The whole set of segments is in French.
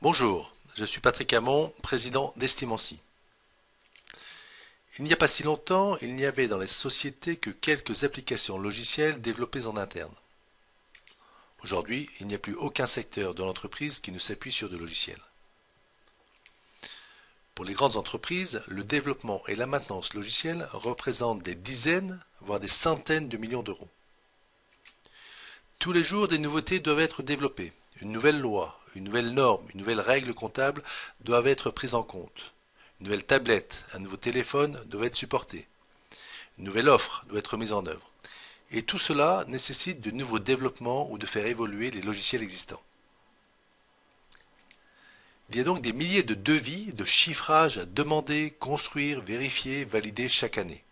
Bonjour, je suis Patrick Hamon, président d'Estimancy. Il n'y a pas si longtemps, il n'y avait dans les sociétés que quelques applications logicielles développées en interne. Aujourd'hui, il n'y a plus aucun secteur de l'entreprise qui ne s'appuie sur de logiciels. Pour les grandes entreprises, le développement et la maintenance logicielle représentent des dizaines, voire des centaines de millions d'euros. Tous les jours, des nouveautés doivent être développées. Une nouvelle loi, une nouvelle norme, une nouvelle règle comptable doivent être prises en compte. Une nouvelle tablette, un nouveau téléphone doivent être supportés. Une nouvelle offre doit être mise en œuvre. Et tout cela nécessite de nouveaux développements ou de faire évoluer les logiciels existants. Il y a donc des milliers de devis, de chiffrages à demander, construire, vérifier, valider chaque année.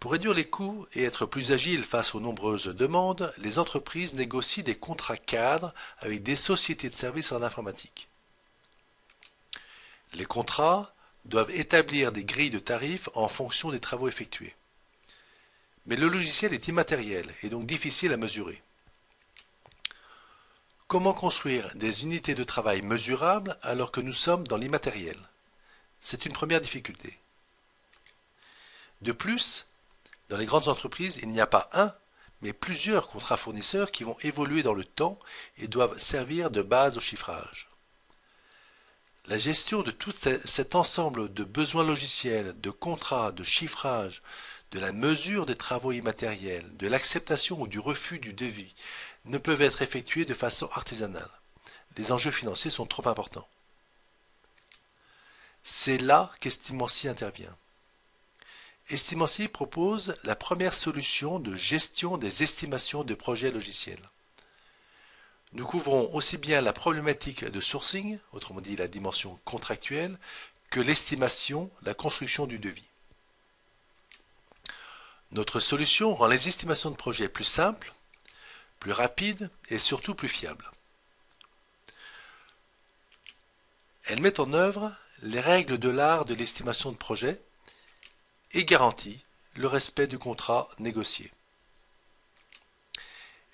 Pour réduire les coûts et être plus agiles face aux nombreuses demandes, les entreprises négocient des contrats cadres avec des sociétés de services en informatique. Les contrats doivent établir des grilles de tarifs en fonction des travaux effectués. Mais le logiciel est immatériel et donc difficile à mesurer. Comment construire des unités de travail mesurables alors que nous sommes dans l'immatériel? C'est une première difficulté. De plus, dans les grandes entreprises, il n'y a pas un, mais plusieurs contrats fournisseurs qui vont évoluer dans le temps et doivent servir de base au chiffrage. La gestion de tout cet ensemble de besoins logiciels, de contrats, de chiffrage, de la mesure des travaux immatériels, de l'acceptation ou du refus du devis, ne peuvent être effectués de façon artisanale. Les enjeux financiers sont trop importants. C'est là qu'Estimancy intervient. Estimancy propose la première solution de gestion des estimations de projets logiciels. Nous couvrons aussi bien la problématique de sourcing, autrement dit la dimension contractuelle, que l'estimation, la construction du devis. Notre solution rend les estimations de projets plus simples, plus rapides et surtout plus fiables. Elle met en œuvre les règles de l'art de l'estimation de projet et garantit le respect du contrat négocié.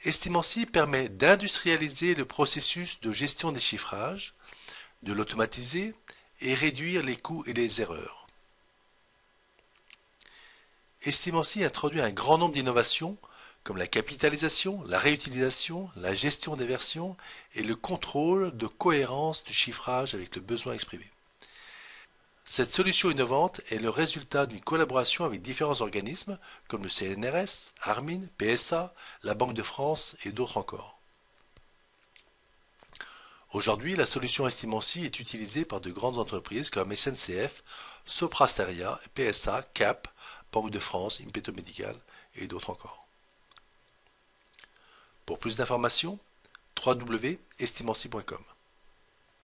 Estimancy permet d'industrialiser le processus de gestion des chiffrages, de l'automatiser et réduire les coûts et les erreurs. Estimancy introduit un grand nombre d'innovations comme la capitalisation, la réutilisation, la gestion des versions et le contrôle de cohérence du chiffrage avec le besoin exprimé. Cette solution innovante est le résultat d'une collaboration avec différents organismes comme le CNRS, Armin, PSA, la Banque de France et d'autres encore. Aujourd'hui, la solution Estimancy est utilisée par de grandes entreprises comme SNCF, Soprasteria, PSA, Cap, Banque de France, Impeto Medical et d'autres encore. Pour plus d'informations, www.estimancy.com.